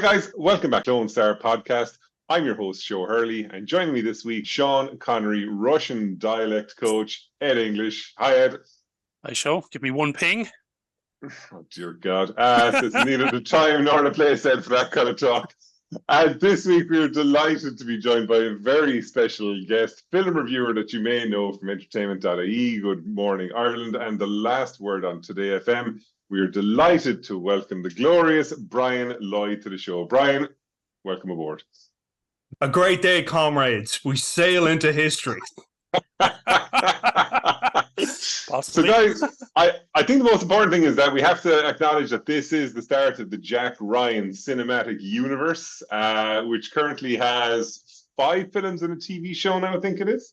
guys, welcome back to Clonestar podcast. I'm your host, Joe Hurley, and joining me this week, Sean Connery, Russian dialect coach, Ed English. Hi, Ed. Hi, Joe. Give me one ping. Oh, dear God. It's neither the time nor the place, Ed, for that kind of talk. And this week, we're delighted to be joined by a very special guest, film reviewer that you may know from entertainment.ie, Good Morning Ireland, and The Last Word on Today FM. We are delighted to welcome the glorious Brian Lloyd to the show. Brian, welcome aboard. A great day, comrades. We sail into history. So guys, I think the most important thing is that we have to acknowledge that this is the start of the Jack Ryan cinematic universe, which currently has 5 films and a TV show now, I think it is.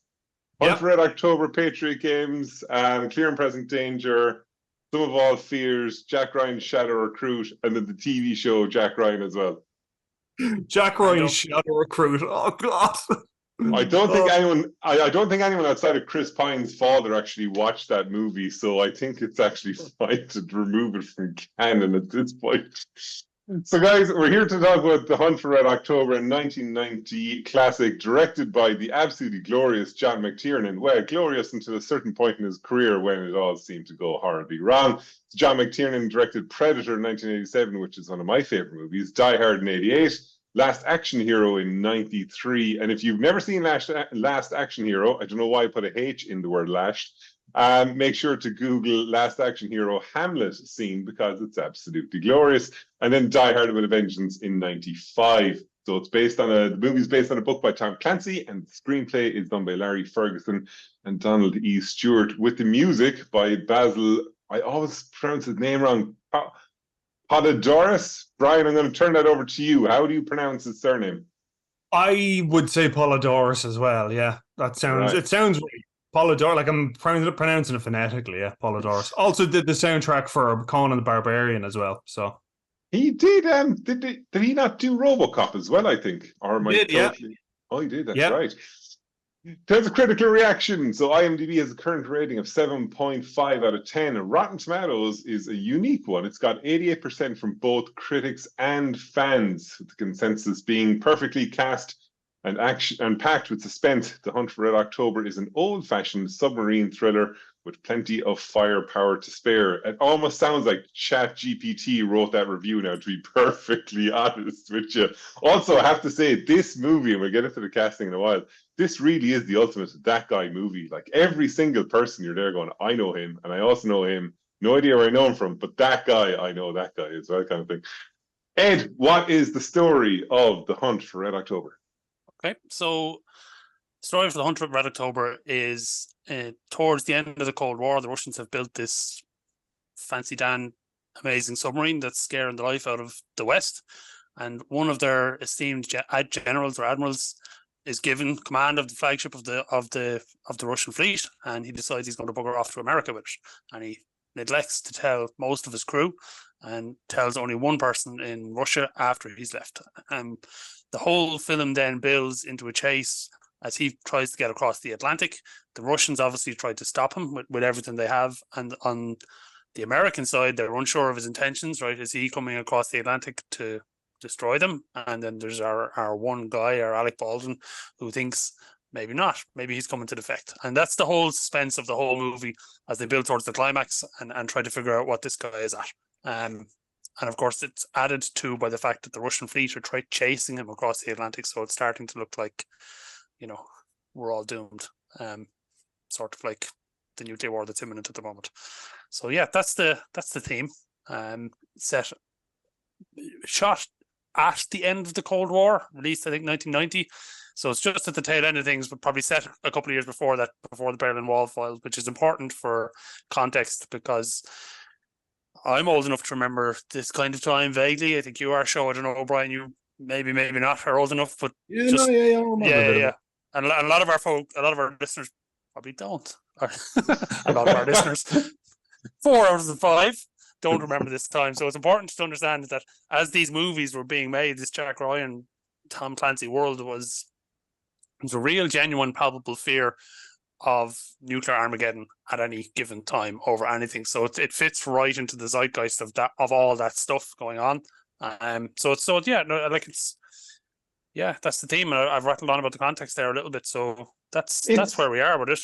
Hunt for Red October, Patriot Games, Clear and Present Danger, Some of All Fears, Jack Ryan's Shadow Recruit, and then the TV show Jack Ryan as well. Jack Ryan's Shadow Recruit. Oh God! I don't think anyone. I don't think anyone outside of Chris Pine's father actually watched that movie, so I think it's actually fine to remove it from canon at this point. So, guys, we're here to talk about The Hunt for Red October, a 1990 classic directed by the absolutely glorious John McTiernan. Well, glorious until a certain point in his career when it all seemed to go horribly wrong. John McTiernan directed Predator in 1987, which is one of my favorite movies, Die Hard in 88, Last Action Hero in 93. And if you've never seen Last Action Hero, I don't know why I put a H in the word last, make sure to Google Last Action Hero Hamlet scene because it's absolutely glorious. And then Die Hard with a Vengeance in 95. So it's based on the movie's based on a book by Tom Clancy, and the screenplay is done by Larry Ferguson and Donald E. Stewart, with the music by Basil, I always pronounce his name wrong, Podadoris. Brian, I'm going to turn that over to you. How do you pronounce his surname? I would say Polydorus as well. Yeah, that sounds. Right. It sounds right. Polydor, like I'm pronouncing it phonetically. Yeah, Polydorus. Also did the soundtrack for Conan the Barbarian as well. So he did. Did he not do RoboCop as well? I think. Or am I totally... Yeah. Oh, he did. That's right. There's a critical reaction. So IMDb has a current rating of 7.5 out of 10. Rotten Tomatoes is a unique one. It's got 88% from both critics and fans, with the consensus being perfectly cast and action and packed with suspense. The Hunt for Red October is an old-fashioned submarine thriller with plenty of firepower to spare. It almost sounds like ChatGPT wrote that review now, to be perfectly honest with you. Also, I have to say, this movie, and we'll get into the casting in a while, this really is the ultimate that guy movie. Like, every single person you're there going, I know him, and I also know him. No idea where I know him from, but that guy, I know that guy as well, kind of thing. Ed, what is the story of The Hunt for Red October? Okay, so the story for The Hunt for Red October is towards the end of the Cold War, the Russians have built this fancy Dan amazing submarine that's scaring the life out of the West, and one of their esteemed generals or admirals is given command of the flagship of the Russian fleet, and he decides he's going to bugger off to America with it, and he neglects to tell most of his crew and tells only one person in Russia after he's left. The whole film then builds into a chase as he tries to get across the Atlantic. The Russians obviously tried to stop him with everything they have, and on the American side, they're unsure of his intentions, right? Is he coming across the Atlantic to destroy them? And then there's our one guy, our Alec Baldwin, who thinks maybe not, maybe he's coming to defect. And that's the whole suspense of the whole movie as they build towards the climax and try to figure out what this guy is at. And of course, it's added to by the fact that the Russian fleet are chasing him across the Atlantic. So it's starting to look like, we're all doomed. Sort of like the nuclear war that's imminent at the moment. So yeah, that's the theme. Shot at the end of the Cold War, released I think 1990. So it's just at the tail end of things, but probably set a couple of years before that, before the Berlin Wall fell, which is important for context because I'm old enough to remember this kind of time vaguely. I think you are, Show. I don't know, Brian, you maybe not are old enough, but yeah. And a lot of our listeners probably don't. A lot of our listeners, 4 out of the 5, don't remember this time. So it's important to understand that as these movies were being made, this Jack Ryan, Tom Clancy world was a real, genuine, palpable fear of nuclear Armageddon at any given time over anything. So it fits right into the zeitgeist of all that stuff going on. That's the theme. And I've rattled on about the context there a little bit, so that's where we are with it.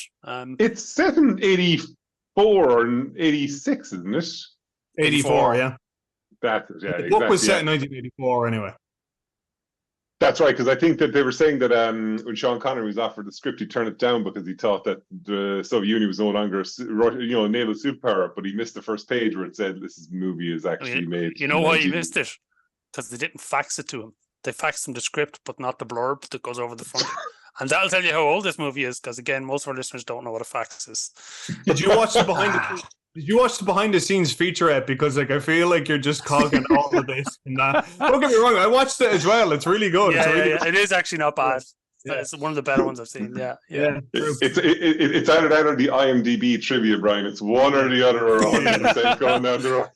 It's set in 84 or 86, isn't it? 84, yeah. That's it, yeah. The book was set in 1984 anyway. That's right, because I think that they were saying that when Sean Connery was offered the script, he turned it down because he thought that the Soviet Union was no longer a naval superpower, but he missed the first page where it said this movie is actually made. You know why he missed it? Because they didn't fax it to him. They faxed him the script, but not the blurb that goes over the front. And that'll tell you how old this movie is, because again, most of our listeners don't know what a fax is. Did you watch the behind the scenes featurette? Because I feel like you're just cogging all of this and that. Don't get me wrong, I watched it as well. It's really good. It is actually not bad. Yeah. It's one of the better ones I've seen. Yeah. It's either that or the IMDb trivia, Brian. It's one or the other, or 100% going down the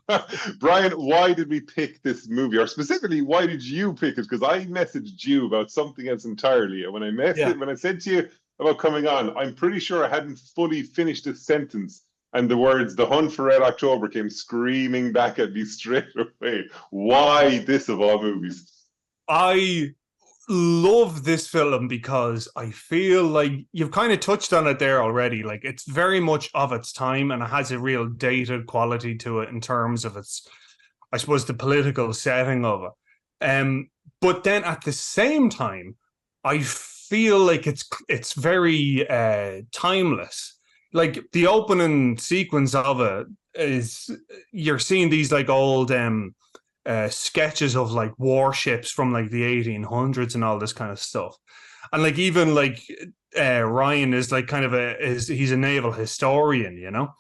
road. Brian, why did we pick this movie, or specifically, why did you pick it? Because I messaged you about something else entirely, and when I said to you about coming on, I'm pretty sure I hadn't fully finished a sentence, and the words "The Hunt for Red October" came screaming back at me straight away. Why this of all movies? I love this film because I feel like you've kind of touched on it there already. Like, it's very much of its time, and it has a real dated quality to it in terms of its, I suppose, the political setting of it. But then at the same time, I feel like it's very timeless. Like, the opening sequence of it is you're seeing these like old sketches of like warships from like the 1800s and all this kind of stuff, and like even like Ryan is like kind of he's a naval historian, you know,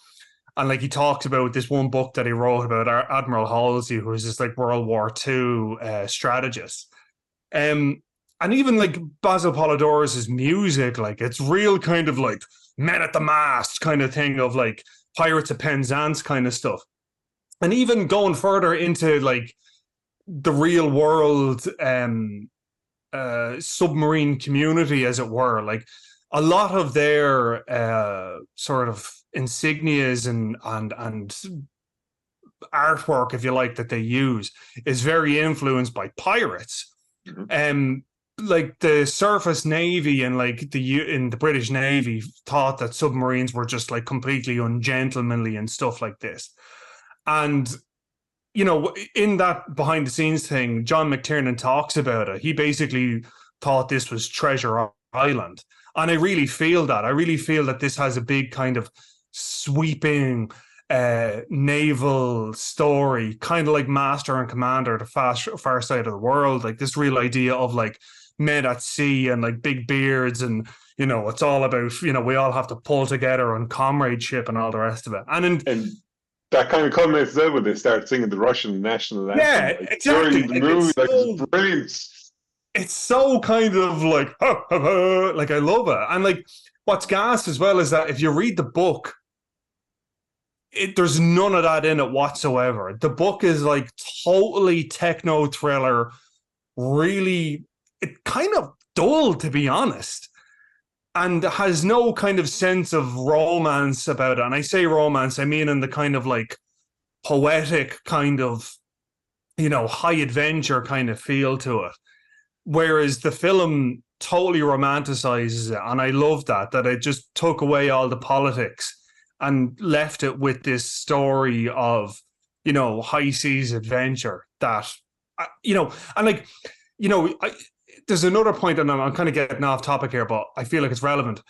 and like he talks about this one book that he wrote about Admiral Halsey, who was this like World War II strategist, and even like Basil Polidorus's music, like it's real kind of like Men at the Mast kind of thing, of like Pirates of Penzance kind of stuff. And even going further into like the real world submarine community, as it were, like a lot of their sort of insignias and artwork, if you like, that they use is very influenced by pirates. Mm-hmm. Like the surface navy and like in the British Navy thought that submarines were just like completely ungentlemanly and stuff like this. And, you know, in that behind the scenes thing, John McTiernan talks about it. He basically thought this was Treasure Island. And I really feel that. I really feel that this has a big kind of sweeping naval story, kind of like Master and Commander, the far side of the world. Like this real idea of like men at sea and like big beards, and, you know, it's all about, you know, we all have to pull together on comradeship and all the rest of it. And that kind of culminates then when they start singing the Russian national anthem. Yeah, like, exactly. During the movie, it's brilliant. It's so kind of like, like I love it. And like what's gas as well is that if you read the book, there's none of that in it whatsoever. The book is like totally techno thriller, really, it kind of dull, to be honest, and has no kind of sense of romance about it. And I say romance, I mean in the kind of like poetic kind of, you know, high adventure kind of feel to it. Whereas the film totally romanticizes it. And I love that it just took away all the politics and left it with this story of, you know, high seas adventure that, you know, and like, you know, there's another point, and I'm kind of getting off topic here, but I feel like it's relevant.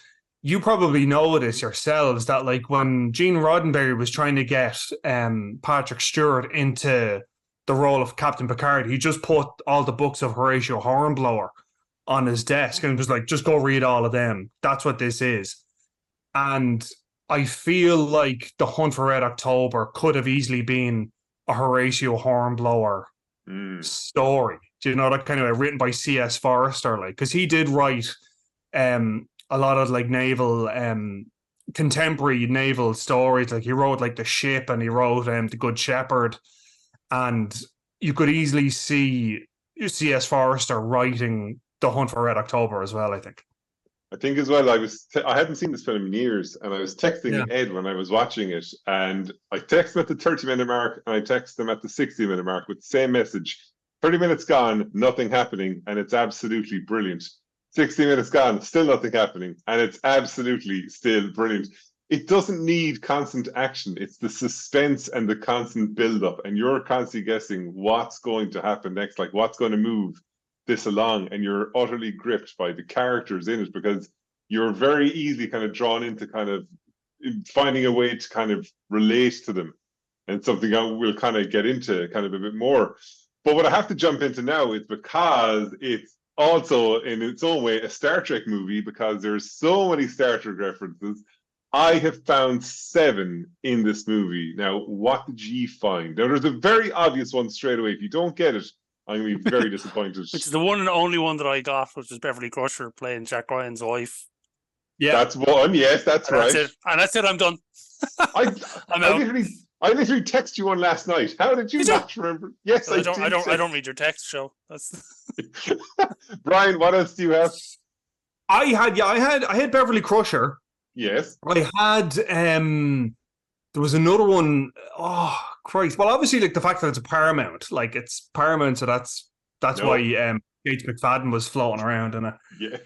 You probably know this yourselves, that like when Gene Roddenberry was trying to get Patrick Stewart into the role of Captain Picard, he just put all the books of Horatio Hornblower on his desk and was like, just go read all of them. That's what this is. And I feel like The Hunt for Red October could have easily been a Horatio Hornblower story. Do you know, that kind of written by C.S. Forrester, like, because he did write a lot of like naval contemporary naval stories. Like he wrote like The Ship, and he wrote The Good Shepherd, and you could easily see C.S. Forrester writing The Hunt for Red October as well, I think. I think as well, I hadn't seen this film in years, and I was texting Yeah. Ed when I was watching it, and I texted him at the 30-minute mark, and I texted him at the 60-minute mark with the same message. 30 minutes gone, nothing happening, and it's absolutely brilliant. 60 minutes gone, still nothing happening, and it's absolutely still brilliant. It doesn't need constant action. It's the suspense and the constant build-up, and you're constantly guessing what's going to happen next, like what's going to move this along, and you're utterly gripped by the characters in it, because you're very easily kind of drawn into kind of finding a way to kind of relate to them, and something we'll kind of get into kind of a bit more. But what I have to jump into now is because it's also in its own way a Star Trek movie, because there's so many Star Trek references. I have found 7 in this movie. Now, what did you find? Now, there's a very obvious one straight away. If you don't get it, I'm going to be very disappointed. Which is the one and only one that I got, which was Beverly Crusher playing Jack Ryan's wife. Yeah, that's one. Yes, that's and right. That's it. And that's it. I'm done. I literally texted you one last night. How did you not remember? Yes, I don't read your text, show. That's Brian, what else do you have? I had Beverly Crusher. Yes. I had there was another one. Oh Christ! Well, obviously, like the fact that it's a Paramount, like it's Paramount, so that's why Gates McFadden was floating around in it. Yeah.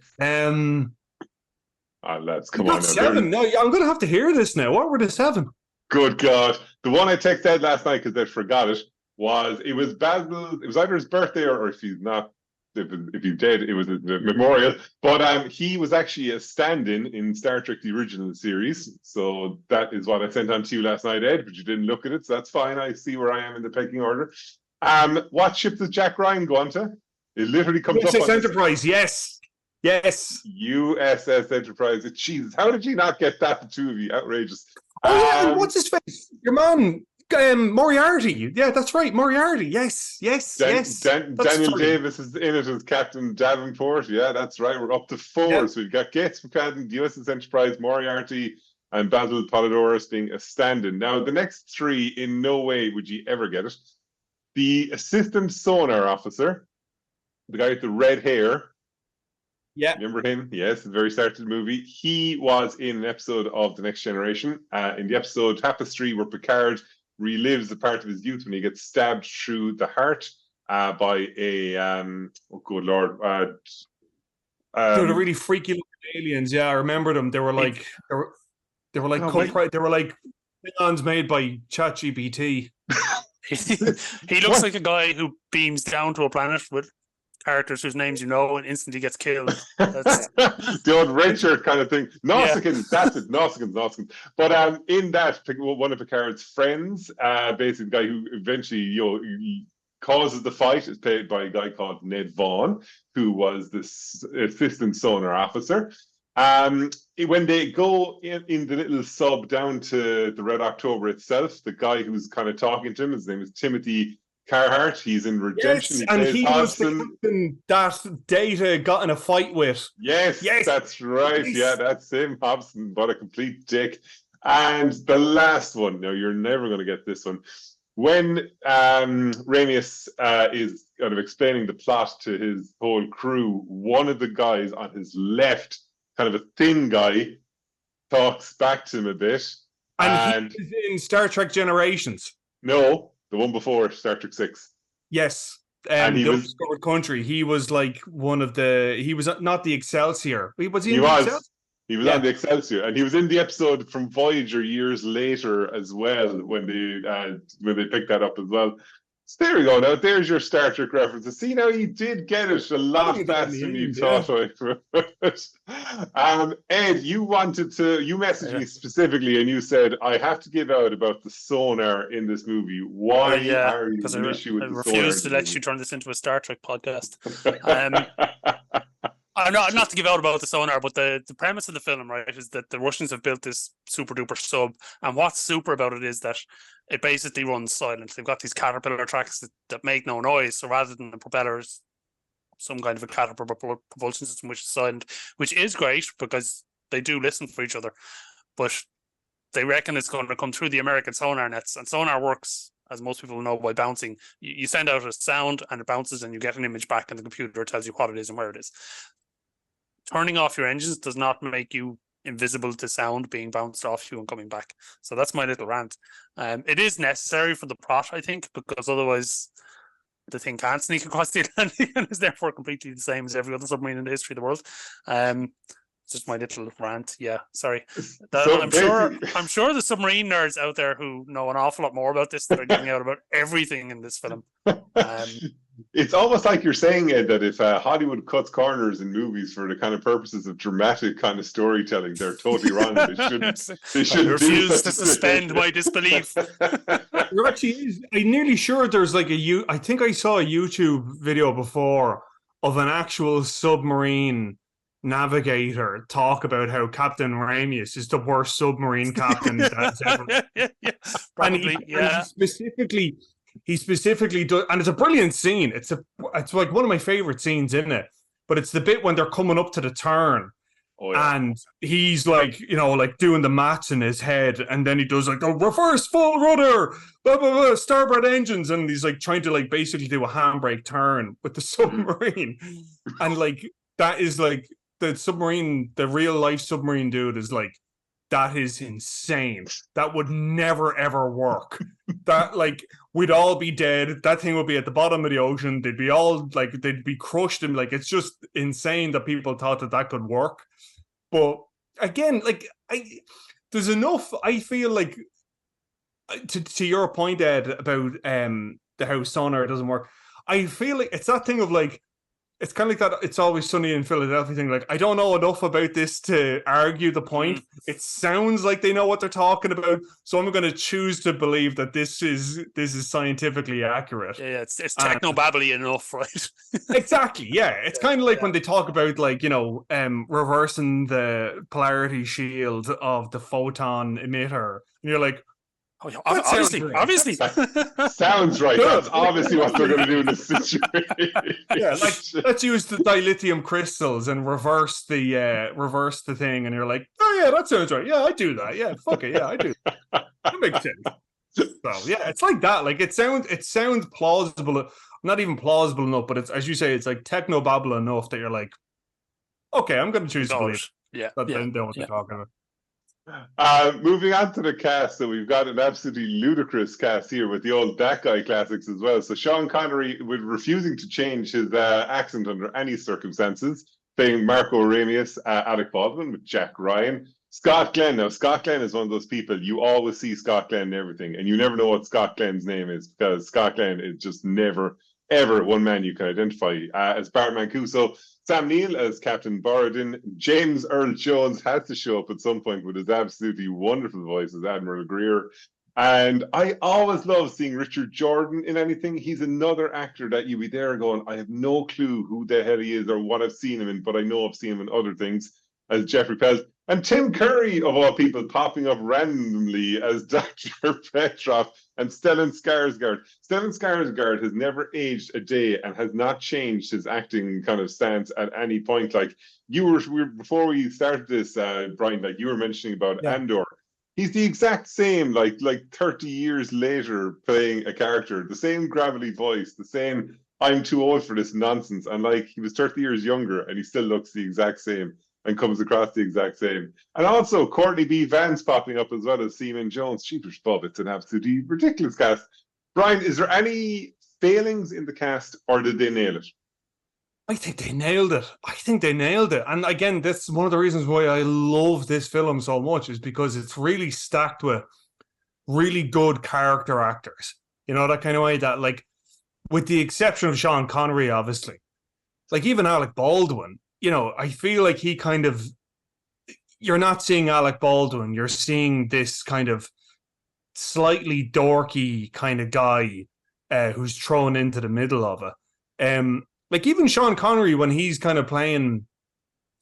Lads, come on now. 7. No, I'm going to have to hear this now. What were the 7? Good God. The one I texted last night because I forgot it was Basil. It was either his birthday or if he's not, if he's dead, it was a memorial. But he was actually a stand-in in Star Trek, the original series. So that is what I sent on to you last night, Ed, but you didn't look at it. So that's fine. I see where I am in the pecking order. What ship does Jack Ryan go onto? It literally comes up on Enterprise, yes. USS Enterprise. Jesus, how did you not get that, the two of you? Outrageous. Oh, yeah, what's his face? Your man, Moriarty. Yeah, that's right, Moriarty. Yes. Daniel Davis is in it as Captain Davenport. Yeah, that's right. We're up to 4. Yeah. So we've got Gates McFadden, USS Enterprise, Moriarty, and Basil Polidorus being a stand-in. Now, the next 3, in no way would you ever get it. The assistant sonar officer, the guy with the red hair. Yeah. Remember him? Yes, the very start of the movie. He was in an episode of The Next Generation. In the episode Tapestry, where Picard relives a part of his youth when he gets stabbed through the heart by a oh good lord. They were really freaky looking aliens. Yeah, I remember them. They were like Klingons made by ChatGPT. He looks like a guy who beams down to a planet with characters whose names you know and instantly gets killed. That's the old red shirt kind of thing. Nausicaan, that's it. Nausicaan. But in that, one of Picard's friends, basically the guy who eventually he causes the fight, is played by a guy called Ned Vaughn, who was this assistant sonar officer. When they go in the little sub down to the Red October itself, the guy who's kind of talking to him, his name is Timothy Carhart. He's in Redemption. Yes, he was the captain that Data got in a fight with. Yes, that's right. Yes. Yeah, that's him, Hobson. What a complete dick. And the last one. Now, you're never going to get this one. When Ramius is kind of explaining the plot to his whole crew, one of the guys on his left, kind of a thin guy, talks back to him a bit. And he was in Star Trek Generations. No. The one before Star Trek 6. Yes. And he was Undiscovered Country. He was like one of the. He was not the Excelsior. He was on the Excelsior, and he was in the episode from Voyager years later as well when they picked that up as well. So there we go. Now there's your Star Trek references. See, now you did get it a lot faster than you thought. Ed, you messaged me specifically, and you said I have to give out about the sonar in this movie. Why are you an issue with the sonar? I refuse to let you turn this into a Star Trek podcast. Not to give out about the sonar, but the premise of the film, right, is that the Russians have built this super duper sub, and what's super about it is that it basically runs silent. They've got these caterpillar tracks that make no noise, so rather than the propellers, some kind of a caterpillar propulsion system which is silent, which is great because they do listen for each other, but they reckon it's going to come through the American sonar nets, and sonar works, as most people know, by bouncing. You send out a sound and it bounces and you get an image back, and the computer tells you what it is and where it is. turning off your engines does not make you invisible to sound being bounced off you and coming back. So that's my little rant. It is necessary for the plot, I think, because otherwise the thing can't sneak across the Atlantic and is therefore completely the same as every other submarine in the history of the world. It's just my little rant. Yeah, sorry. I'm sure the submarine nerds out there who know an awful lot more about this that are giving out about everything in this film. It's almost like you're saying, Ed, that if Hollywood cuts corners in movies for the kind of purposes of dramatic kind of storytelling, they're totally wrong. They shouldn't. They shouldn't. I refuse to suspend my disbelief. There actually is. I'm nearly sure there's like I think I saw a YouTube video before of an actual submarine navigator talk about how Captain Ramius is the worst submarine captain that's ever. Probably, He specifically does, and it's a brilliant scene. It's like one of my favorite scenes in it. But it's the bit when they're coming up to the turn, and he's like, like doing the maths in his head, and then he does like the reverse full rudder, blah blah blah, starboard engines, and he's like trying to like basically do a handbrake turn with the submarine, and like that is like the submarine, the real life submarine dude is like, that is insane. That would never ever work. That like we'd all be dead. That thing would be at the bottom of the ocean. They'd be all like they'd be crushed, and like it's just insane that people thought that could work. But again, like there's enough. I feel like to your point, Ed, about the how sonar doesn't work. I feel like it's that thing of like, it's kind of like that It's Always Sunny in Philadelphia thing. Like, I don't know enough about this to argue the point. It sounds like they know what they're talking about, so I'm going to choose to believe that this is scientifically accurate. Yeah, it's techno-babbly enough, right? Exactly, yeah. It's kind of like when they talk about, like, reversing the polarity shield of the photon emitter, and you're like, oh, yeah, obviously. Sounds right. That's obviously what they're going to do in this situation. Yeah, like let's use the dilithium crystals and reverse the thing, and you're like, oh yeah, that sounds right. Yeah, I do that. Yeah, fuck it. Yeah, I do. That makes sense. So yeah, it's like that. Like it sounds plausible. Not even plausible enough, but it's, as you say, it's like technobabble enough that you're like, okay, I'm going to choose to believe. Yeah, that they know what they're talking about. Moving on to the cast, so we've got an absolutely ludicrous cast here with the old That Guy classics as well. So Sean Connery, with refusing to change his accent under any circumstances, playing Marco Ramius, Alec Baldwin with Jack Ryan. Scott Glenn. Now, Scott Glenn is one of those people, you always see Scott Glenn in everything, and you never know what Scott Glenn's name is, because Scott Glenn is just never, ever one man you can identify. As Bart Mancuso, Sam Neill as Captain Borodin, James Earl Jones has to show up at some point with his absolutely wonderful voice as Admiral Greer. And I always love seeing Richard Jordan in anything. He's another actor that you'd be there going, I have no clue who the hell he is or what I've seen him in, but I know I've seen him in other things, as Jeffrey Pelt. And Tim Curry, of all people, popping up randomly as Dr. Petrov and Stellan Skarsgård. Stellan Skarsgård has never aged a day and has not changed his acting kind of stance at any point. Like before we started this, Brian, like you were mentioning about Andor. He's the exact same, like 30 years later, playing a character, the same gravelly voice, the same, I'm too old for this nonsense. And like he was 30 years younger and he still looks the exact same and comes across the exact same. And also Courtney B. Vance popping up as well as Seaman Jones. Jeepers Bob, it's an absolutely ridiculous cast. Brian, is there any failings in the cast, or did they nail it? I think they nailed it. And again, that's one of the reasons why I love this film so much, is because it's really stacked with really good character actors. You know, that kind of way that, like, with the exception of Sean Connery, obviously, like even Alec Baldwin, you know, I feel like he kind of, you're not seeing Alec Baldwin, you're seeing this kind of slightly dorky kind of guy who's thrown into the middle of it. Like even Sean Connery, when he's kind of playing,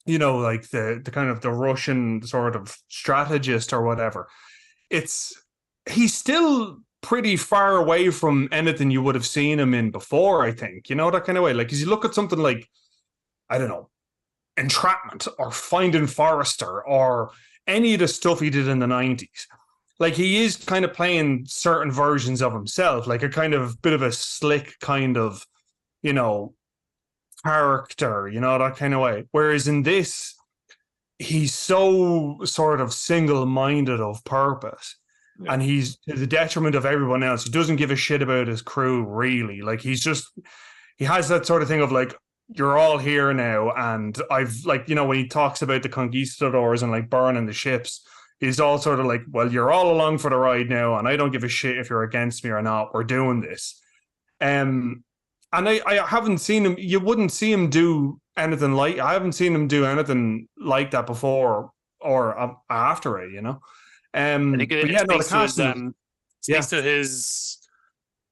you know, like the kind of the Russian sort of strategist or whatever, he's still pretty far away from anything you would have seen him in before, I think, you know, that kind of way. Like, as you look at something like, I don't know, Entrapment or Finding Forrester or any of the stuff he did in the 90s, like he is kind of playing certain versions of himself, like a kind of bit of a slick kind of, you know, character, you know, that kind of way. Whereas in this, he's so sort of single-minded of purpose. Yeah. And he's to the detriment of everyone else. He doesn't give a shit about his crew, really. Like, he has that sort of thing of like, you're all here now, and I've, like, you know, when he talks about the conquistadors and like burning the ships, he's all sort of like, well, you're all along for the ride now, and I don't give a shit if you're against me or not. We're doing this. And I haven't seen him. You wouldn't see him do anything like. I haven't seen him do anything like that before or after it. You know. I think speaks to his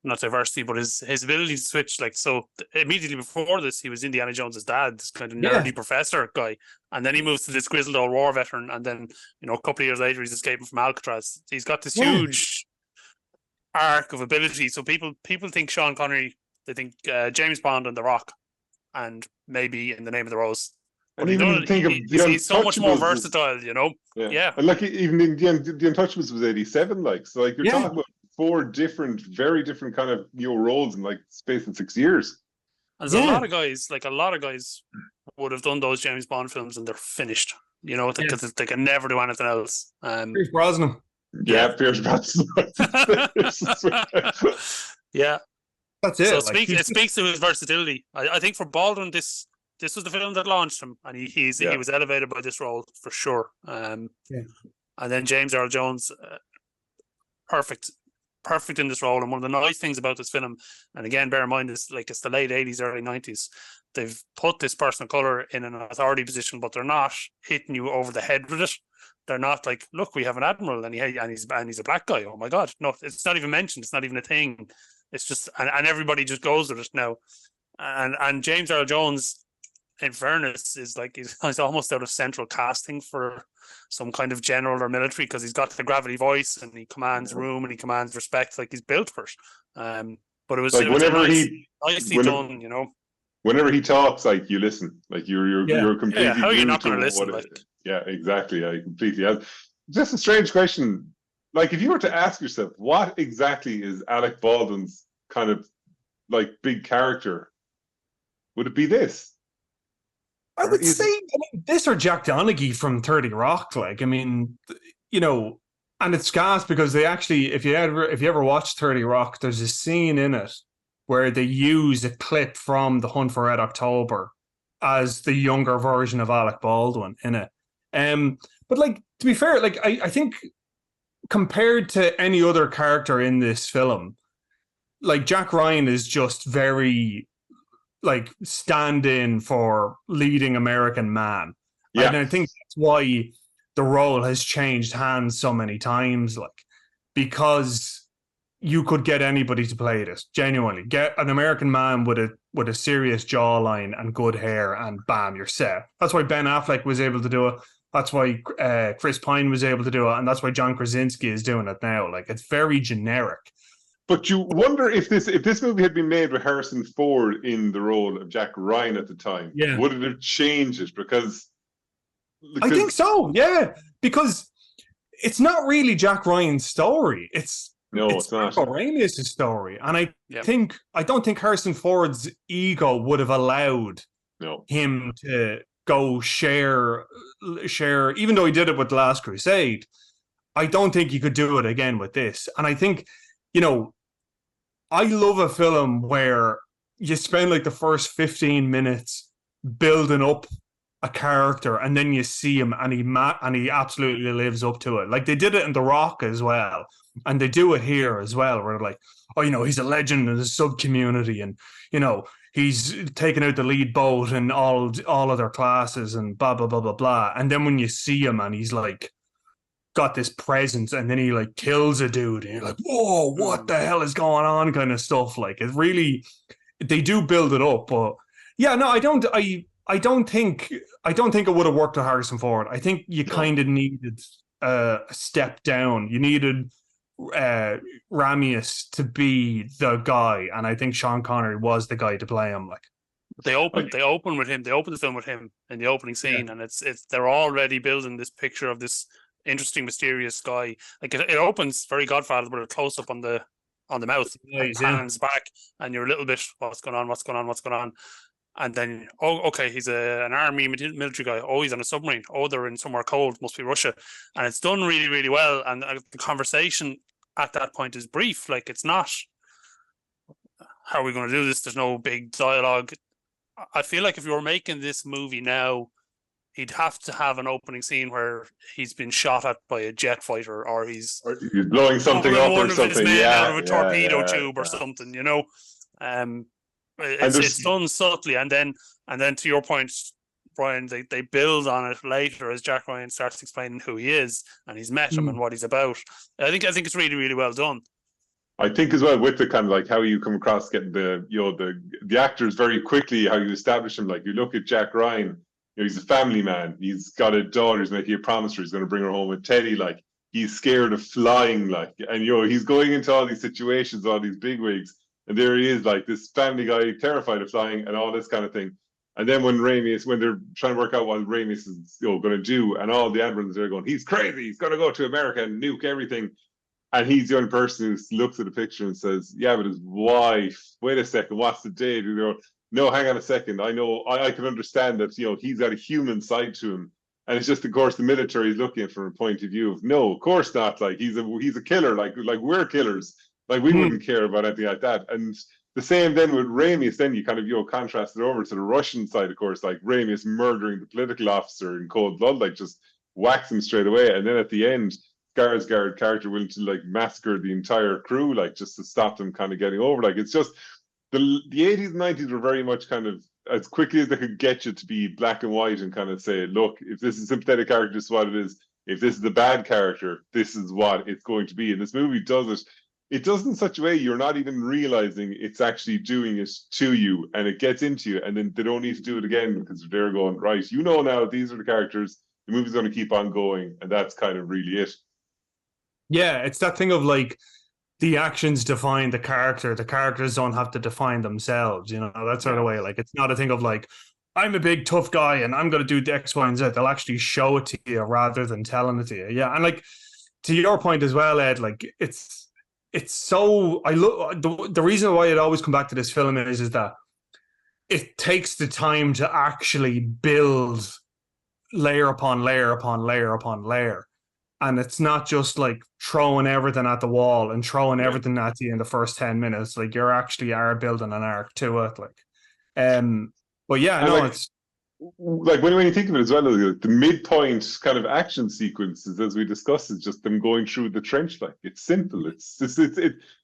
not diversity, but his ability to switch. Like, so immediately before this, he was Indiana Jones's dad, this kind of nerdy professor guy, and then he moves to this grizzled old war veteran, and then, you know, a couple of years later, he's escaping from Alcatraz. He's got this huge arc of ability. So people think Sean Connery, they think James Bond and The Rock, and maybe In the Name of the Rose. And even think of he's so much more versatile, you know. Yeah. And like, even in the Untouchables was 87, like, so like you're talking about 4 different, very different kind of, you know, roles in like space in 6 years. And there's a lot of guys would have done those James Bond films and they're finished, you know, because they can never do anything else. Pierce Brosnan. Yeah, Pierce Brosnan. Yeah. That's it. So it speaks to his versatility. I think for Baldwin, this was the film that launched him, and he was elevated by this role for sure. And then James Earl Jones, perfect in this role. And one of the nice things about this film, and again, bear in mind, it's the late 80s, early 90s. They've put this person of color in an authority position, but they're not hitting you over the head with it. They're not like, look, we have an admiral, and he's a black guy. Oh my God, no, it's not even mentioned. It's not even a thing. It's just, and everybody just goes with it now. And James Earl Jones, in fairness, is like he's almost out of central casting for some kind of general or military, because he's got the gravity voice and he commands room and he commands respect, like he's built for it. But it was like, nicely done, you know. Whenever he talks, like, you listen, like you're completely. Yeah, how are you not going to listen? Yeah, exactly. I completely. Just a strange question. Like, if you were to ask yourself, what exactly is Alec Baldwin's kind of like big character? Would it be this? I would say this or Jack Donaghy from 30 Rock. Like, I mean, you know, and it's gas because they actually, if you ever watch 30 Rock, there's a scene in it where they use a clip from The Hunt for Red October as the younger version of Alec Baldwin in it. But like, to be fair, like I think compared to any other character in this film, like Jack Ryan is just very like stand-in for leading American man. Yeah. And I think that's why the role has changed hands so many times, like, because you could get anybody to play this, genuinely. Get an American man with a serious jawline and good hair, and bam, you're set. That's why Ben Affleck was able to do it. That's why Chris Pine was able to do it, and that's why John Krasinski is doing it now. Like, it's very generic. But you wonder if this movie had been made with Harrison Ford in the role of Jack Ryan at the time, would it have changed it? Because I think so, yeah. Because it's not really Jack Ryan's story. It's not. Ramirez's story. And I don't think Harrison Ford's ego would have allowed him to go share, even though he did it with The Last Crusade. I don't think he could do it again with this. And I think, you know, I love a film where you spend like the first 15 minutes building up a character, and then you see him and he absolutely lives up to it. Like they did it in The Rock as well, and they do it here as well, where they're like, oh, you know, he's a legend in the sub community, and you know, he's taken out the lead boat in all of their classes and blah blah blah blah blah. And then when you see him and he's like got this presence, and then he like kills a dude, and you're like, whoa, what the hell is going on, kind of stuff. Like, it really, they do build it up. But yeah, no, I don't think it would have worked with Harrison Ford. I think you kind of needed a step down. You needed Ramius to be the guy, and I think Sean Connery was the guy to play him. Like, they open with him. They open the film with him in the opening scene, and it's they're already building this picture of this interesting, mysterious guy. Like it opens very Godfather, but a close up on the mouth, hands back, and you're a little bit, what's going on? And then, oh, okay, he's an army military guy. Oh, he's on a submarine. Oh, they're in somewhere cold. Must be Russia. And it's done really, really well. And the conversation at that point is brief. Like, it's not, how are we going to do this? There's no big dialogue. I feel like if you were making this movie now, he'd have to have an opening scene where he's been shot at by a jet fighter, or he's blowing something up or something. Out of a torpedo tube or something, you know. It's done subtly, and then to your point, Brian, they build on it later as Jack Ryan starts explaining who he is, and he's met him and what he's about. I think it's really, really well done. I think as well with the kind of like how you come across getting the actors very quickly, how you establish them. Like you look at Jack Ryan, he's a family man. He's got a daughter. He's making a promise to her. He's going to bring her home with Teddy. Like he's scared of flying. Like, and he's going into all these situations, all these bigwigs, and there he is, like this family guy, terrified of flying and all this kind of thing. And then when they're trying to work out what Ramis is going to do, and all the admirals are going, he's crazy. He's going to go to America and nuke everything. And he's the only person who looks at the picture and says, yeah, but his wife, wait a second, what's the date? No, hang on a second. I know, I can understand that, he's got a human side to him. And it's just, of course, the military is looking at it from a point of view of, no, of course not. Like, he's a killer. Like we're killers. Like, we wouldn't care about anything like that. And the same then with Ramis, then you kind of, contrast it over to the Russian side, of course, like Ramis murdering the political officer in cold blood, like just whacks him straight away. And then at the end, Skarsgård character willing to like massacre the entire crew, like just to stop them kind of getting over. Like it's just the 80s and 90s were very much kind of as quickly as they could get you to be black and white and kind of say, look, if this is a sympathetic character, this is what it is. If this is a bad character, this is what it's going to be. And this movie does it. It does in such a way you're not even realizing it's actually doing it to you, and it gets into you, and then they don't need to do it again because they're going, right, now these are the characters, the movie's going to keep on going, and that's kind of really it. Yeah, it's that thing of like the actions define the character. The characters don't have to define themselves, that sort of way. Like it's not a thing of like, I'm a big tough guy and I'm going to do the X, Y, and Z. They'll actually show it to you rather than telling it to you. Yeah, and like to your point as well, Ed, like it's so the reason why I'd always come back to this film is that it takes the time to actually build layer upon layer upon layer upon layer. And it's not just like throwing everything at the wall and throwing everything at you in the first 10 minutes. Like you're actually building an arc to it. Like, but yeah, and no, like, it's like when you think of it as well, the midpoint kind of action sequences, as we discussed, is just them going through the trench. Like it's simple. It's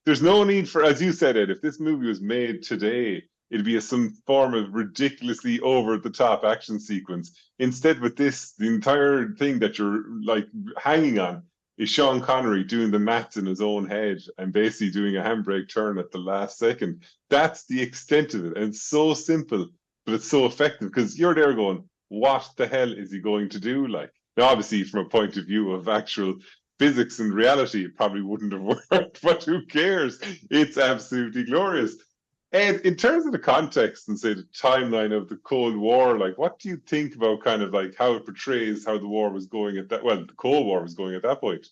there's no need for, as you said, Ed, if this movie was made today, it'd be some form of ridiculously over-the-top action sequence. Instead, with this, the entire thing that you're like hanging on is Sean Connery doing the maths in his own head and basically doing a handbrake turn at the last second. That's the extent of it. And it's so simple, but it's so effective because you're there going, what the hell is he going to do? Like, now, obviously, from a point of view of actual physics and reality, it probably wouldn't have worked, but who cares? It's absolutely glorious. And in terms of the context and say the timeline of the Cold War, like what do you think about kind of like how it portrays how the war was going at that? Well, the Cold War was going at that point.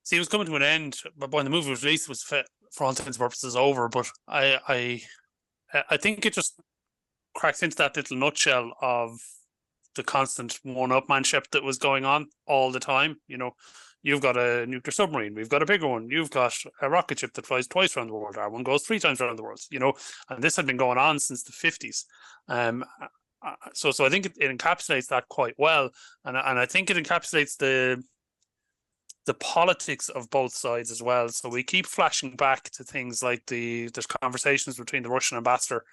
See, it was coming to an end, but when the movie was released, it was for all intents and purposes over. But I think it just cracks into that little nutshell of the constant one-upmanship that was going on all the time. You've got a nuclear submarine. We've got a bigger one. You've got a rocket ship that flies twice around the world. Our one goes 3 times around the world, and this had been going on since the 50s. So I think it encapsulates that quite well. And I think it encapsulates the politics of both sides as well. So we keep flashing back to things like there's conversations between the Russian ambassador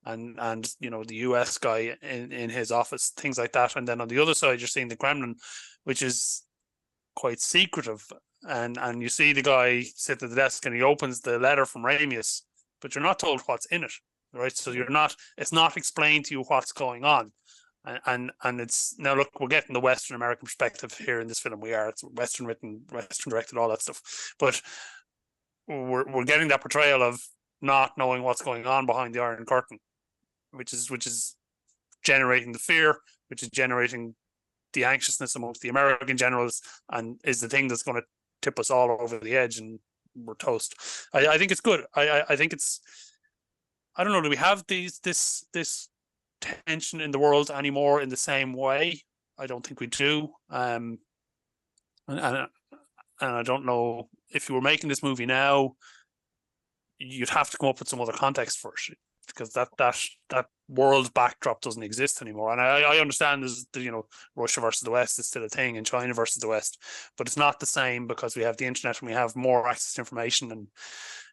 and the US guy in his office, things like that. And then on the other side, you're seeing the Kremlin, which is quite secretive, and you see the guy sit at the desk and he opens the letter from Ramius, but you're not told what's in it, right? So it's not explained to you what's going on, and it's now look, we're getting the Western American perspective here in this film. It's Western written, Western directed, all that stuff, but we're getting that portrayal of not knowing what's going on behind the Iron Curtain, which is generating the fear, which is generating the anxiousness amongst the American generals, and is the thing that's going to tip us all over the edge and we're toast. I think it's good. I think it's, I don't know, do we have this tension in the world anymore in the same way. I don't think we do. And I don't know if you were making this movie now, you'd have to come up with some other context for it, because that world backdrop doesn't exist anymore. And I understand there's Russia versus the West is still a thing, and China versus the West, but it's not the same because we have the internet and we have more access to information, and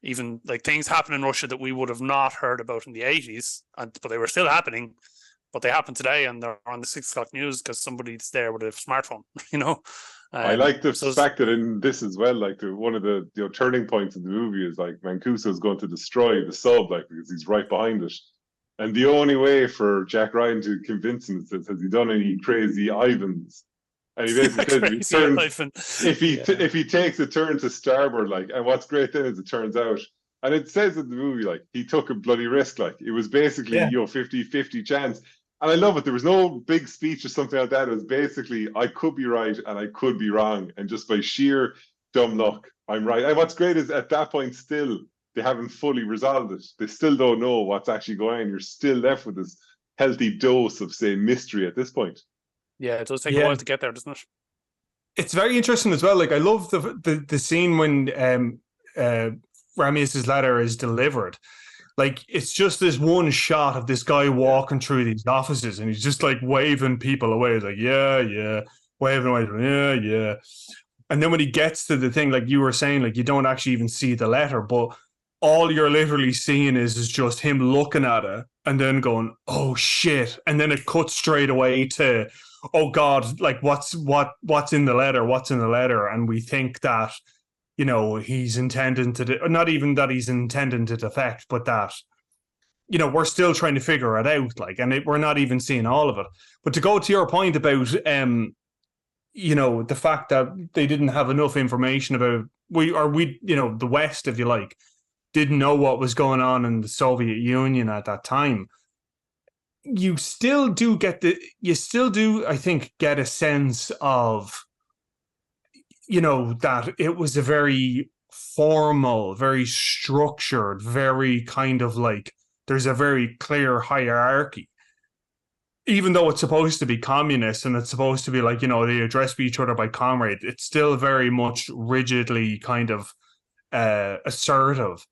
even like things happen in Russia that we would have not heard about in the 80s, but they were still happening. But they happen today, and they're on the 6 o'clock news because somebody's there with a smartphone. I like the fact that in this as well, like one of the turning points of the movie is like Mancuso's going to destroy the sub, like, because he's right behind it. And the only way for Jack Ryan to convince him is, has he done any crazy Ivans? And he basically says if he takes a turn to starboard, like, and what's great then is it turns out, and it says in the movie, like, he took a bloody risk, like it was basically 50-50 chance. And I love it. There was no big speech or something like that. It was basically, I could be right and I could be wrong. And just by sheer dumb luck, I'm right. And what's great is at that point still, they haven't fully resolved it. They still don't know what's actually going on. You're still left with this healthy dose of, say, mystery at this point. Yeah, it does take a while to get there, doesn't it? It's very interesting as well. Like, I love the scene when Ramius's letter is delivered. Like, it's just this one shot of this guy walking through these offices, and he's just like waving people away. He's like, yeah, waving away, yeah. And then when he gets to the thing, like you were saying, like, you don't actually even see the letter, but all you're literally seeing is just him looking at it and then going, oh shit. And then it cuts straight away to, oh God, like what's in the letter? And we think that, he's intending to, not even that he's intending to defect, but that, we're still trying to figure it out, like, and we're not even seeing all of it. But to go to your point about, the fact that they didn't have enough information about, the West, if you like, didn't know what was going on in the Soviet Union at that time. You still do, I think, get a sense of, that it was a very formal, very structured, very kind of like, there's a very clear hierarchy. Even though it's supposed to be communist and it's supposed to be like, they address each other by comrade, it's still very much rigidly kind of assertive.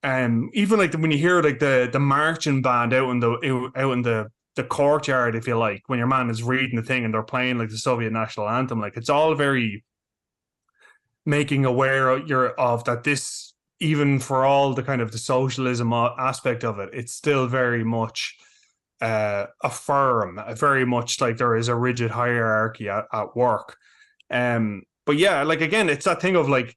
Even like when you hear like the marching band out in the courtyard, if you like, when your man is reading the thing and they're playing like the Soviet national anthem, like it's all very making aware of that. This, even for all the kind of the socialism aspect of it, it's still very much very much like there is a rigid hierarchy at work. But yeah, like again, it's that thing of like,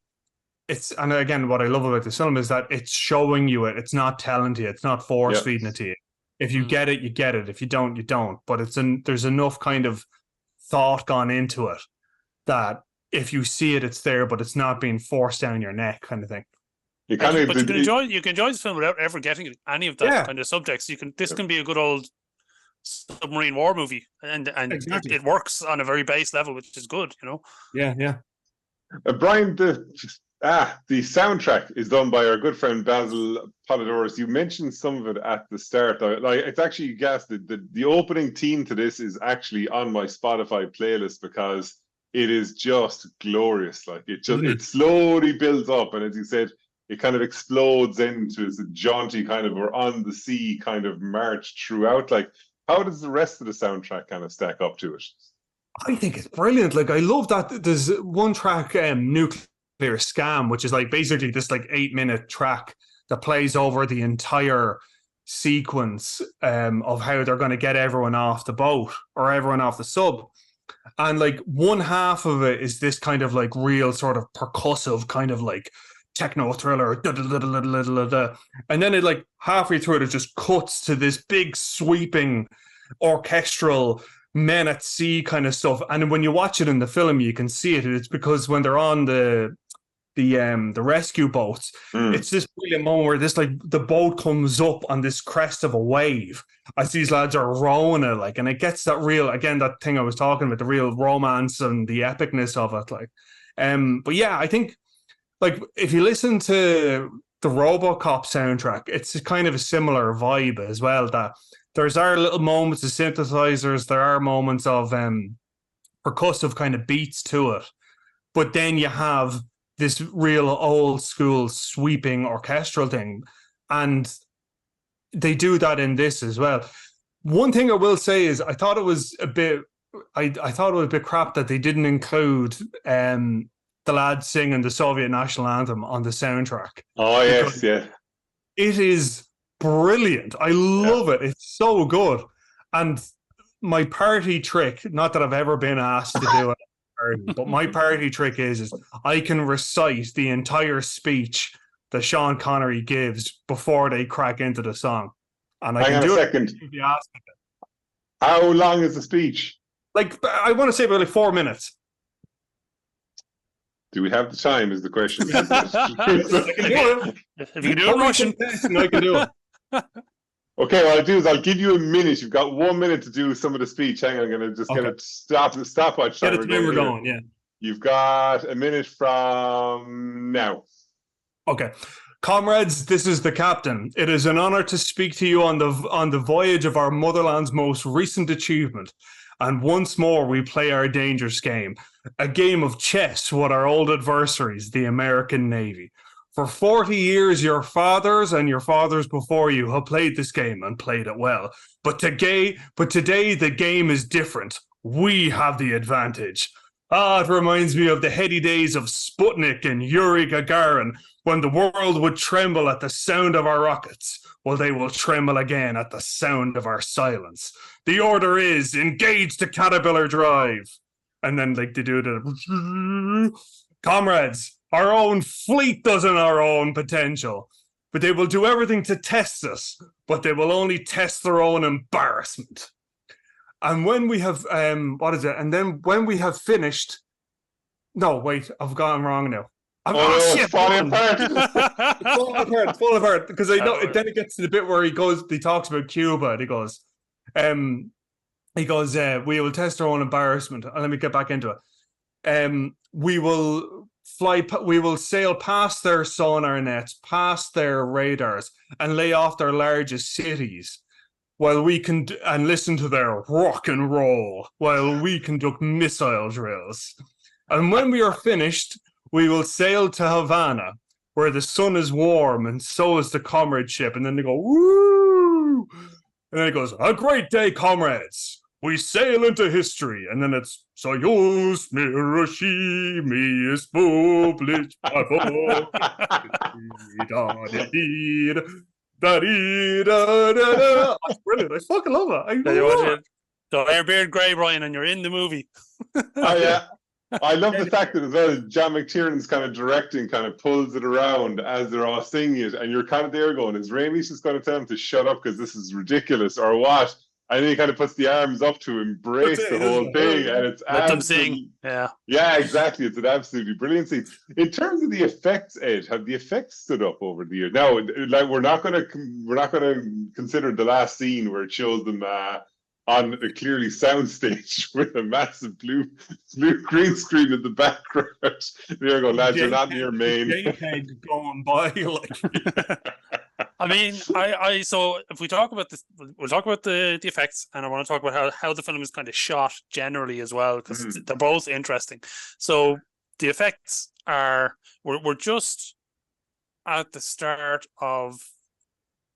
and again, what I love about this film is that it's showing you it. It's not telling to you. It's not force feeding it to you. If you get it, you get it. If you don't, you don't. But there's enough kind of thought gone into it that if you see it, it's there, but it's not being forced down your neck, kind of thing. You can enjoy this film without ever getting any of that kind of subtext. This can be a good old submarine war movie, and exactly. it works on a very base level, which is good, Yeah. Brian, the soundtrack is done by our good friend Basil Polidoris. You mentioned some of it at the start. Like, it's actually, you guessed the opening theme to this is actually on my Spotify playlist because it is just glorious. Like, it slowly builds up, and as you said, it kind of explodes into a jaunty kind of, or on the sea kind of march throughout. Like, how does the rest of the soundtrack kind of stack up to it? I think it's brilliant. Like, I love that there's one track, Nuclear Scam, which is like basically this like 8-minute track that plays over the entire sequence of how they're going to get everyone off the boat or everyone off the sub. And like one half of it is this kind of like real sort of percussive kind of like techno thriller, and then it like halfway through it just cuts to this big sweeping orchestral men at sea kind of stuff. And when you watch it in the film, you can see it. It's because when they're on the rescue boats, it's this brilliant moment where this like the boat comes up on this crest of a wave as these lads are rowing it, like, and it gets that real, again, that thing I was talking about, the real romance and the epicness of it, like. But yeah, I think like if you listen to the RoboCop soundtrack, it's kind of a similar vibe as well. That There's our little moments of synthesizers. There are moments of percussive kind of beats to it. But then you have this real old school sweeping orchestral thing. And they do that in this as well. One thing I will say is I thought it was a bit crap that they didn't include the lads singing the Soviet national anthem on the soundtrack. Oh yes, yeah. It is brilliant. I love it. It's so good. And my party trick, not that I've ever been asked to do it, but my party trick is I can recite the entire speech that Sean Connery gives before they crack into the song. And I Hang can on do a it second. if you ask me. How long is the speech? Like, I want to say about like 4 minutes. Do we have the time? Is the question. If you can do it in Russian, I can do it. Okay, what I'll do is I'll give you a minute. You've got 1 minute to do some of the speech. Hang on, I'm going to just get a stopwatch Get timer it timer going, yeah. You've got a minute from now. Okay. Comrades, this is the captain. It is an honor to speak to you on the voyage of our motherland's most recent achievement. And once more, we play our dangerous game, a game of chess with our old adversaries, the American Navy. For 40 years, your fathers and your fathers before you have played this game and played it well. But today, the game is different. We have the advantage. It reminds me of the heady days of Sputnik and Yuri Gagarin, when the world would tremble at the sound of our rockets. Well, they will tremble again at the sound of our silence. The order is, engage the Caterpillar drive. And then, like, they do the... Comrades, our own fleet doesn't our own potential. But they will do everything to test us. But they will only test their own embarrassment. And when we have... And then when we have finished... No, wait, I've gone wrong now. It's falling apart. It's falling apart. Because I know then it gets to the bit where he talks about Cuba, and he goes, we will test our own embarrassment. And let me get back into it. We will sail past their sonar nets, past their radars, and lay off their largest cities, while we can and listen to their rock and roll, while we conduct missile drills. And when we are finished, we will sail to Havana, where the sun is warm and so is the comradeship. And then they go, woo! And then it goes, a great day, comrades. We sail into history. And then it's, Soyuz Hiroshima is published by That's brilliant. I fucking love it. I love it. So Airbeard Grey, Brian, and you're in the movie. Oh, yeah. I love the fact that as well, John McTiernan's kind of directing, kind of pulls it around as they're all singing it, and you're kind of there going, is Raimi's just going to tell him to shut up because this is ridiculous, or what? And then he kind of puts the arms up to embrace the whole thing, and it's let them sing. Yeah, exactly. It's an absolutely brilliant scene. In terms of the effects, Ed, have the effects stood up over the years? Now, like we're not going to consider the last scene where it shows them on a clearly soundstage with a massive blue green screen in the background. There you go, lads. You're not near Maine. JPEG going by like. I mean, so if we talk about this, we'll talk about the effects, and I want to talk about how the film is kind of shot generally as well, because they're both interesting. So the effects we're just at the start of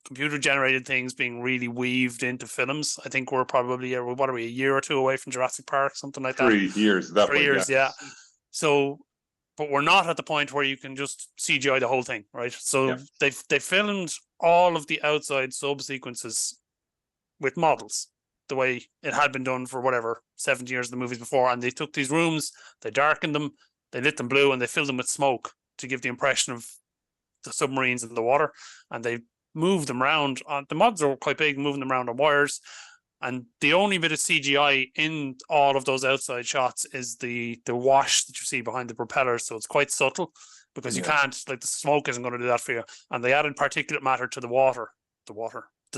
computer generated things being really weaved into films. I think we're probably a year or two away from Jurassic Park, something like that. 3 years. 3 years, yeah. So, but we're not at the point where you can just CGI the whole thing, right? So they filmed all of the outside subsequences with models, the way it had been done for whatever 70 years of the movies before. And they took these rooms, they darkened them, they lit them blue, and they filled them with smoke to give the impression of the submarines in the water. And they moved them around. The mods are quite big, moving them around on wires. And the only bit of CGI in all of those outside shots is the wash that you see behind the propellers. So it's quite subtle because you can't, like, the smoke isn't going to do that for you. And they added particulate matter to the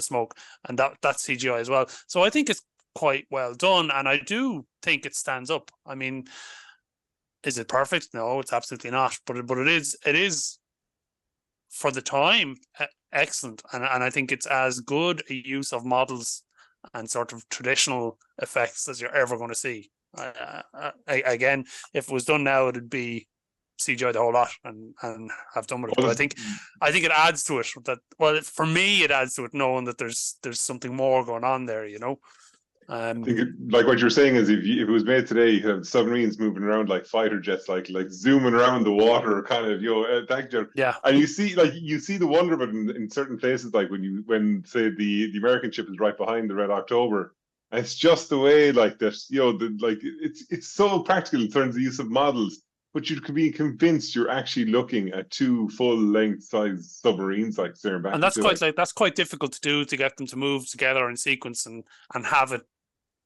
smoke, and that's CGI as well. So I think it's quite well done, and I do think it stands up. I mean, is it perfect? No, it's absolutely not. But it is for the time excellent, and I think it's as good a use of models and sort of traditional effects as you're ever going to see. Again, if it was done now, it'd be CGI the whole lot and have done with it. But I think it adds to it that, well, for me, it adds to it knowing that there's something more going on there, you know. I think like what you're saying is if it was made today, you have submarines moving around like fighter jets, like zooming around the water, kind of, you know, yeah. And you see the wonder of it in certain places, like when say the American ship is right behind the Red October. And it's just the way, like this, you know, it's so practical in terms of the use of models, but you can be convinced you're actually looking at two full-length size submarines, like staring back. And that's quite difficult to do, to get them to move together in sequence and have it,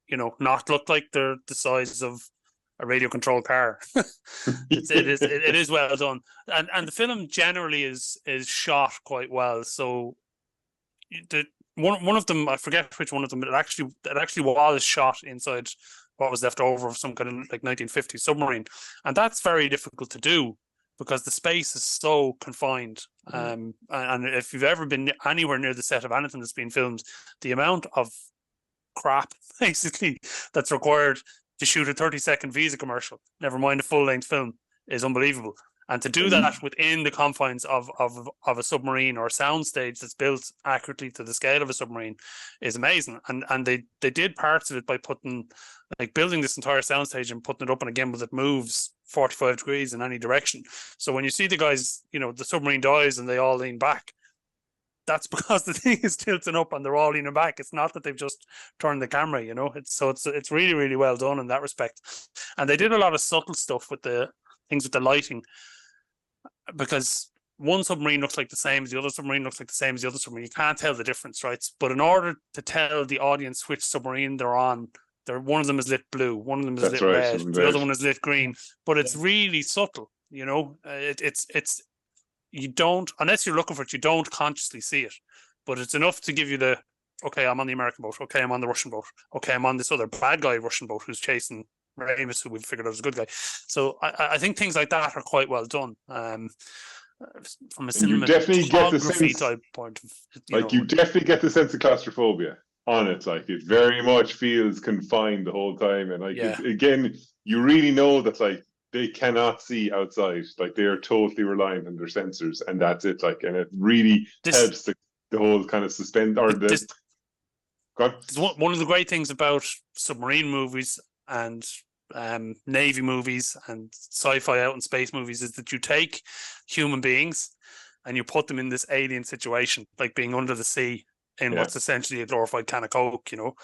you know, not look like they're the size of a radio controlled car. It is well done, and the film generally is shot quite well. So one of them, I forget which one of them, it actually was shot inside what was left over of some kind of like 1950s submarine, and that's very difficult to do because the space is so confined. And if you've ever been anywhere near the set of anything that's been filmed, the amount of crap basically that's required to shoot a 30-second Visa commercial, never mind a full-length film, is unbelievable. And to do that within the confines of a submarine or a soundstage that's built accurately to the scale of a submarine is amazing. And they did parts of it by building this entire soundstage and putting it up and again, but it moves 45 degrees in any direction. So when you see the guys, you know, the submarine dies and they all lean back, that's because the thing is tilting up and they're all leaning back. It's not that they've just turned the camera, you know. It's really, really well done in that respect. And they did a lot of subtle stuff with the things with the lighting, because one submarine looks like the same as the other submarine, looks like the same as the other submarine. You can't tell the difference, right? But in order to tell the audience which submarine they're on, one of them is lit blue, one of them is lit red, the other one is lit green. But it's really subtle, you know. It's you don't, unless you're looking for it, you don't consciously see it. But it's enough to give you the, okay, I'm on the American boat. Okay, I'm on the Russian boat. Okay, I'm on this other bad guy Russian boat who's chasing Ramis, who we've figured out is a good guy. So I think things like that are quite well done. From a cinematography type point of, you definitely get the sense of claustrophobia on it. Like, it very much feels confined the whole time, and again, you really know that like they cannot see outside. Like, they are totally reliant on their sensors, and that's it. Like, and it really helps the whole kind of suspend or the. One of the great things about submarine movies and Navy movies and sci-fi out in space movies is that you take human beings and you put them in this alien situation, like being under the sea in what's essentially a glorified can of Coke, you know,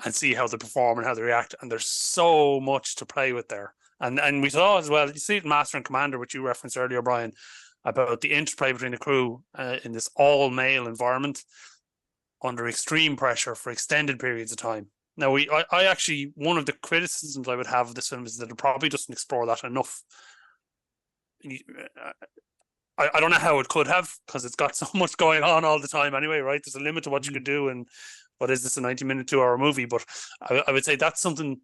and see how they perform and how they react. And there's so much to play with there. And we saw as well, you see it in Master and Commander, which you referenced earlier, Brian, about the interplay between the crew in this all-male environment under extreme pressure for extended periods of time. Now, I actually, one of the criticisms I would have of this film is that it probably doesn't explore that enough. I don't know how it could have, because it's got so much going on all the time anyway, right? There's a limit to what you could do, and what is this, a 90-minute, 2-hour movie? But I would say that's something,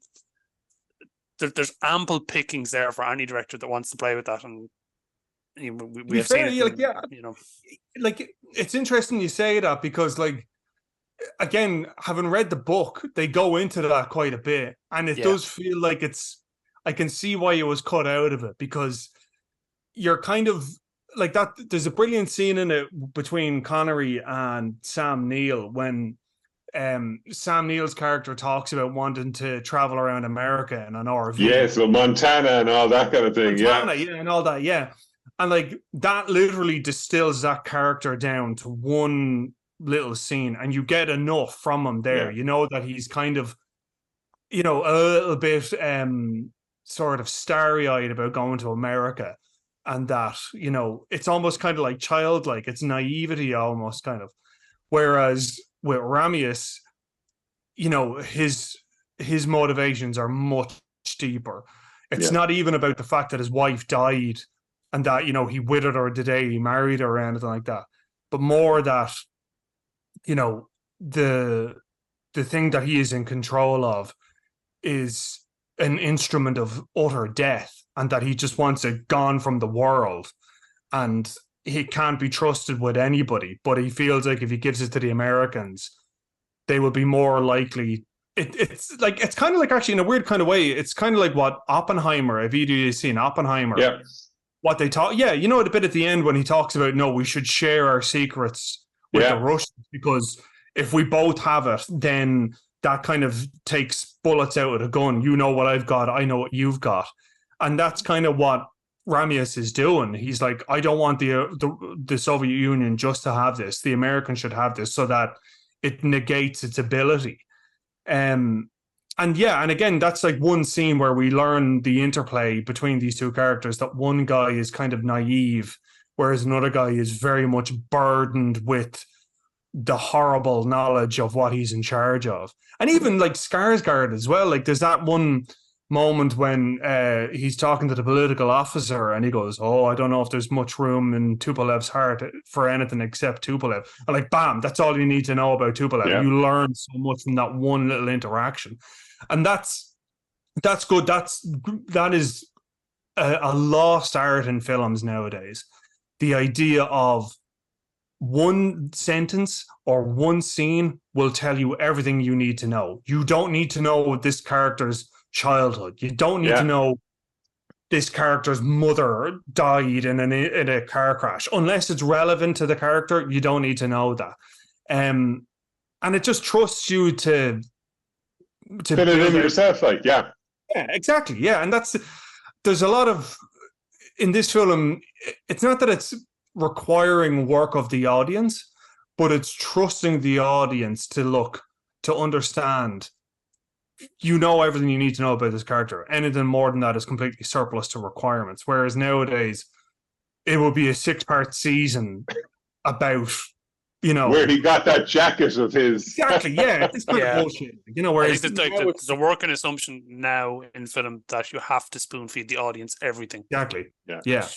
there's ample pickings there for any director that wants to play with that. And we have seen it, you know. Like, it's interesting you say that, because, like, again, having read the book, they go into that quite a bit, and it does feel like I can see why it was cut out of it, because you're kind of like that. There's a brilliant scene in it between Connery and Sam Neill when Sam Neill's character talks about wanting to travel around America in an RV. Yeah, so Montana and all that kind of thing. And all that, and like that literally distills that character down to one little scene, and you get enough from him there. You know that he's kind of, you know, a little bit sort of starry-eyed about going to America, and that, you know, it's almost kind of like childlike, it's naivety almost, kind of. Whereas with Ramius, you know, his motivations are much deeper. It's not even about the fact that his wife died and that, you know, he withered her the day he married her or anything like that, but more that, you know, the thing that he is in control of is an instrument of utter death, and that he just wants it gone from the world, and he can't be trusted with anybody. But he feels like if he gives it to the Americans, they would be more likely. It's kind of like, actually, in a weird kind of way, it's kind of like what Oppenheimer, have you seen Oppenheimer? Yeah. What they talk, yeah, you know, the bit at the end when he talks about, no, we should share our secrets with the Russians, because if we both have it, then that kind of takes bullets out of the gun. You know what I've got, I know what you've got. And that's kind of what Ramius is doing. He's like, I don't want the Soviet Union just to have this. The Americans should have this so that it negates its ability. And again, that's like one scene where we learn the interplay between these two characters, that one guy is kind of naive, whereas another guy is very much burdened with the horrible knowledge of what he's in charge of. And even like Skarsgård as well. Like, there's that one moment when he's talking to the political officer and he goes, oh, I don't know if there's much room in Tupolev's heart for anything except Tupolev. And like, bam, that's all you need to know about Tupolev. Yeah. You learn so much from that one little interaction. And that's good. That is a lost art in films nowadays. The idea of one sentence or one scene will tell you everything you need to know. You don't need to know this character's childhood. You don't need to know this character's mother died in a car crash. Unless it's relevant to the character, you don't need to know that. And it just trusts you to fit it in yourself, like, yeah, exactly, yeah. And there's a lot of, in this film, it's not that it's requiring work of the audience, but it's trusting the audience to understand, you know, everything you need to know about this character. Anything more than that is completely surplus to requirements. Whereas nowadays, it would be a 6-part season about, you know, where he got that jacket of his. Exactly, yeah. It's kind of bullshit. You know, whereas there's a working assumption now in film that you have to spoon feed the audience everything. Exactly. Yeah.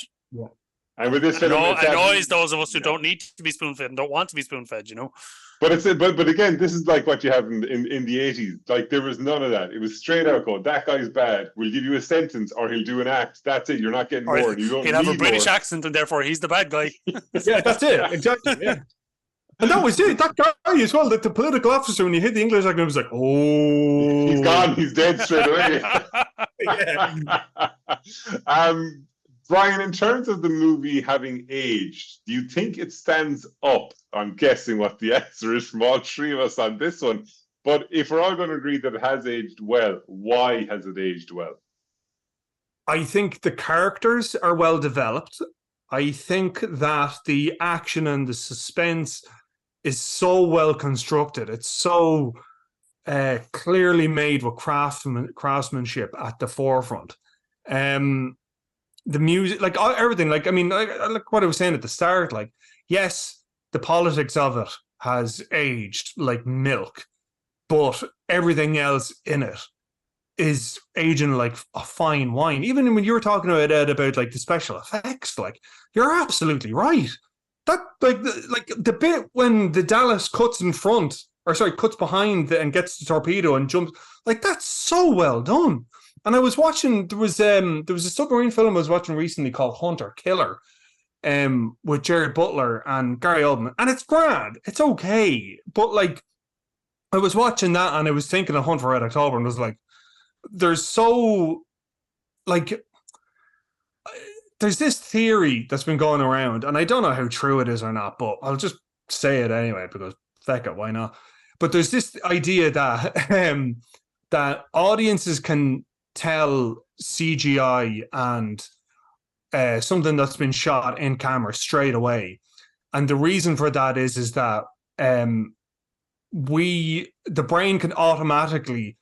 And with this film, it annoys those of us who don't need to be spoon fed and don't want to be spoon fed, you know. But but again, this is like what you have in the 80s. Like, there was none of that. It was straight out going, that guy's bad. We'll give you a sentence or he'll do an act. That's it. You're not getting more. He'll have a British accent and therefore he's the bad guy. Yeah, that's it. Exactly. Yeah. And that was it. That guy as well, the political officer, when you hit the English accent, it was like, oh, he's gone. He's dead straight away. Brian, in terms of the movie having aged, do you think it stands up? I'm guessing what the answer is from all three of us on this one. But if we're all going to agree that it has aged well, why has it aged well? I think the characters are well developed. I think that the action and the suspense is so well constructed. It's so clearly made with craftsmanship at the forefront. The music, like everything, like, I mean, like what I was saying at the start, like, yes, the politics of it has aged like milk, but everything else in it is aging like a fine wine. Even when you were talking about Ed, about like the special effects, like, you're absolutely right. That like the bit when the Dallas cuts behind and gets the torpedo and jumps, like, that's so well done. And I was watching, there was a submarine film I was watching recently called Hunter Killer, with Jared Butler and Gary Oldman, and it's grand, it's okay, but like, I was watching that and I was thinking of Hunt for Red October, and was like, there's this theory that's been going around, and I don't know how true it is or not, but I'll just say it anyway because feck it, why not? But there's this idea that that audiences can tell CGI and something that's been shot in camera straight away, and the reason for that is that the brain can automatically,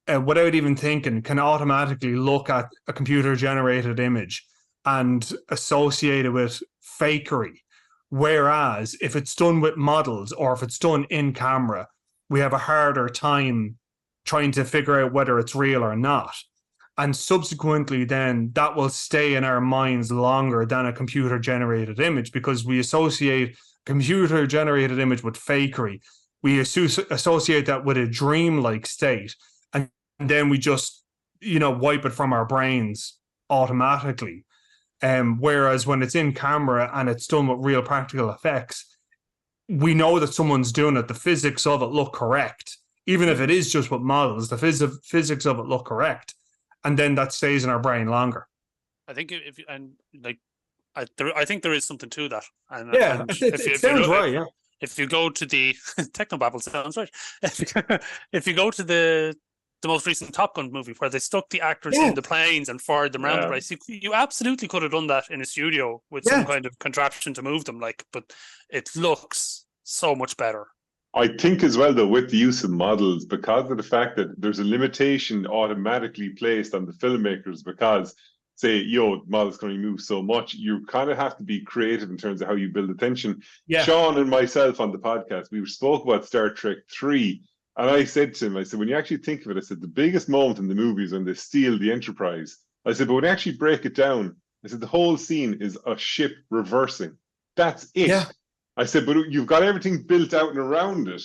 without even thinking, can automatically look at a computer generated image and associate it with fakery, whereas if it's done with models or if it's done in camera, we have a harder time trying to figure out whether it's real or not. And subsequently then that will stay in our minds longer than a computer generated image, because we associate computer generated image with fakery. We associate that with a dreamlike state, and then we just, you know, wipe it from our brains automatically. Whereas when it's in camera and it's done with real practical effects, we know that someone's doing it. The physics of it look correct, even if it is just with models. The physics of it look correct, and then that stays in our brain longer. I think I think there is something to that. And it sounds right. Yeah. If you go to the Technobabble sounds right. If you go to the most recent Top Gun movie where they stuck the actors in the planes and fired them around the place, you absolutely could have done that in a studio with some kind of contraption to move them. But it looks so much better. I think as well, though, with the use of models, because of the fact that there's a limitation automatically placed on the filmmakers, because say, models can only move so much, you kind of have to be creative in terms of how you build attention. Yeah. Sean and myself on the podcast, we spoke about Star Trek 3, and I said to him, when you actually think of it, I said, the biggest moment in the movie is when they steal the Enterprise. I said, but when you actually break it down, I said, the whole scene is a ship reversing. That's it. Yeah. I said, but you've got everything built out and around it.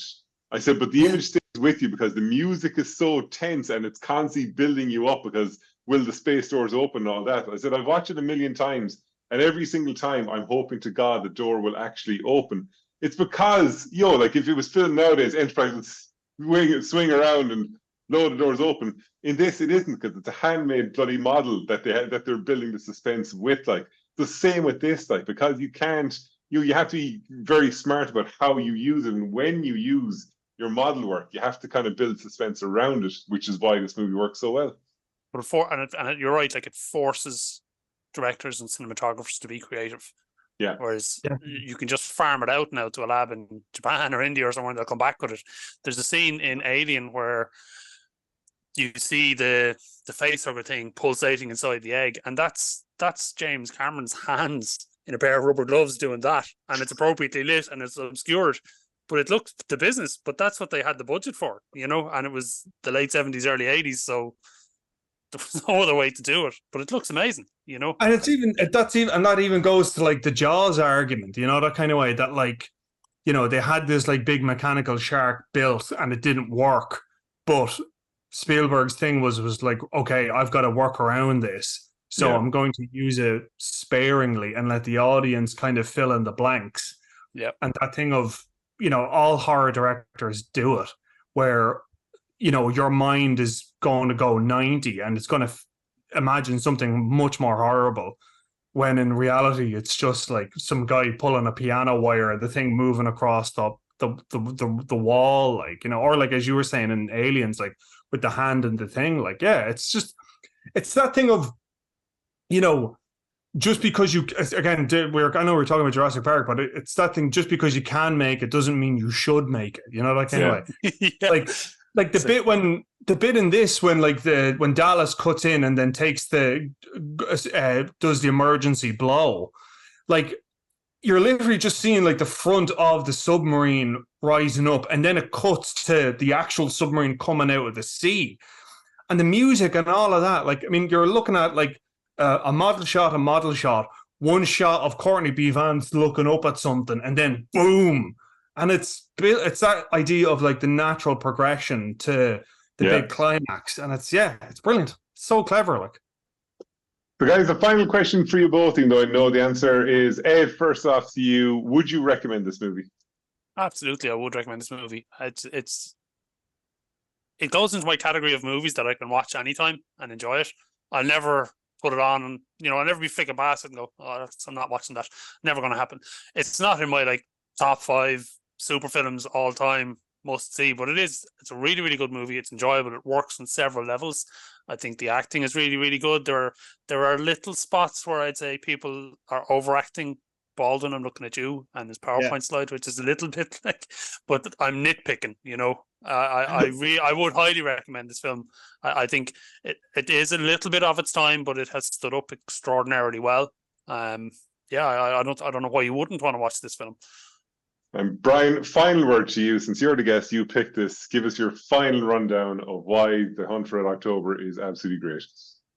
I said, but the image stays with you because the music is so tense and it's constantly building you up because will the space doors open and all that? I said, I've watched it a million times, and every single time I'm hoping to God the door will actually open. It's because, like if it was filmed nowadays, Enterprise would swing around and load the doors open. In this, it isn't, because it's a handmade bloody model that they're building the suspense with. Like the same with this, like, because you can't, you have to be very smart about how you use it, and when you use your model work, you have to kind of build suspense around it, which is why this movie works so well. But you're right, like it forces directors and cinematographers to be creative. Yeah. Whereas you can just farm it out now to a lab in Japan or India or somewhere, and they'll come back with it. There's a scene in Alien where you see the facehugger thing pulsating inside the egg, and that's James Cameron's hands in a pair of rubber gloves doing that, and it's appropriately lit and it's obscured, but it looks the business. But that's what they had the budget for, and it was the late 70s, early 80s, so there was no other way to do it, but it looks amazing, And that even goes to like the Jaws argument, that kind of way that like, they had this like big mechanical shark built and it didn't work, but Spielberg's thing was like, okay, I've got to work around this, so I'm going to use it sparingly and let the audience kind of fill in the blanks. Yeah, and that thing of all horror directors do it, where your mind is going to go 90 and it's going to imagine something much more horrible, when in reality it's just like some guy pulling a piano wire and the thing moving across the wall, like, or like as you were saying in Aliens, like with the hand and the thing, like, it's that thing of, just because you, again, I know we're talking about Jurassic Park, but it's that thing, just because you can make it doesn't mean you should make it, that kind of way. Like the bit in this when Dallas cuts in and then takes does the emergency blow, like you're literally just seeing like the front of the submarine rising up, and then it cuts to the actual submarine coming out of the sea, and the music and all of that. Like, I mean, you're looking at like a model shot, one shot of Courtney B. Vance looking up at something, and then boom. And it's that idea of like the natural progression to the big climax, and it's brilliant, so clever. Like, so guys, the final question for you both, even though I know the answer is Ed. First off, to you, would you recommend this movie? Absolutely, I would recommend this movie. It goes into my category of movies that I can watch anytime and enjoy it. I'll never put it on and I'll never be thick a bastard and go, I'm not watching that. Never going to happen. It's not in my like top 5 super films all time must see, but it's a really, really good movie. It's enjoyable. It works on several levels. I think the acting is really, really good. There are little spots where I'd say people are overacting. Baldwin, I'm looking at you and his PowerPoint slide, which is a little bit like, but I'm nitpicking, I would highly recommend this film. I think it is a little bit of its time, but it has stood up extraordinarily well. I don't know why you wouldn't want to watch this film. And Brian, final word to you. Since you're the guest, you picked this. Give us your final rundown of why The Hunt for Red October is absolutely great.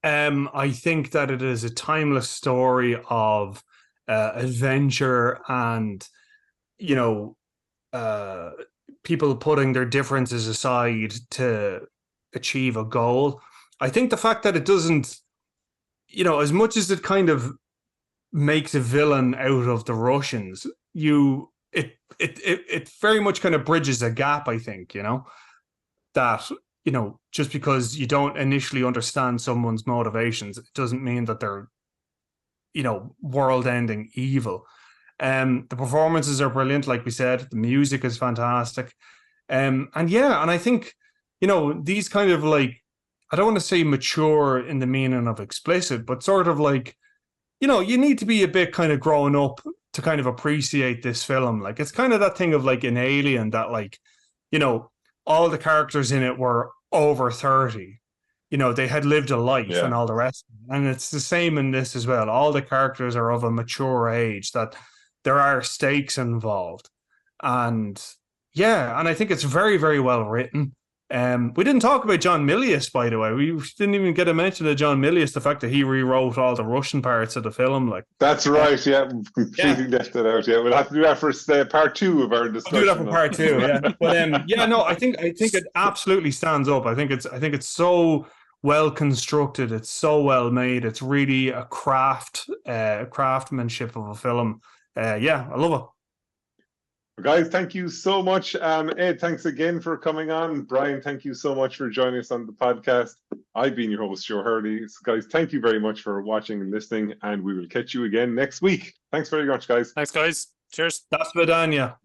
I think that it is a timeless story of adventure and, people putting their differences aside to achieve a goal. I think the fact that it doesn't, as much as it kind of makes a villain out of the Russians, it it very much kind of bridges a gap, I think, that, just because you don't initially understand someone's motivations, it doesn't mean that they're, world-ending evil. The performances are brilliant, like we said. The music is fantastic. And I think, these kind of like, I don't want to say mature in the meaning of explicit, but sort of like, you need to be a bit kind of grown up to kind of appreciate this film. Like, it's kind of that thing of like an Alien that, like, all the characters in it were over 30. They had lived a life and all the rest. And it's the same in this as well. All the characters are of a mature age, that there are stakes involved. And I think it's very, very well written. We didn't talk about John Milius, by the way. We didn't even get a mention of John Milius, the fact that he rewrote all the Russian parts of the film. Like, that's right, we've completely left it out. We'll have to do that for part 2 of our discussion. We'll do that for part 2, But I think it absolutely stands up. I think it's so well constructed. It's so well made. It's really a craftsmanship of a film. I love it. Guys, thank you so much. Ed, thanks again for coming on. Brian, thank you so much for joining us on the podcast. I've been your host, Joe Hurley. So guys, thank you very much for watching and listening, and we will catch you again next week. Thanks very much, guys. Thanks, guys. Cheers. Das Vidania.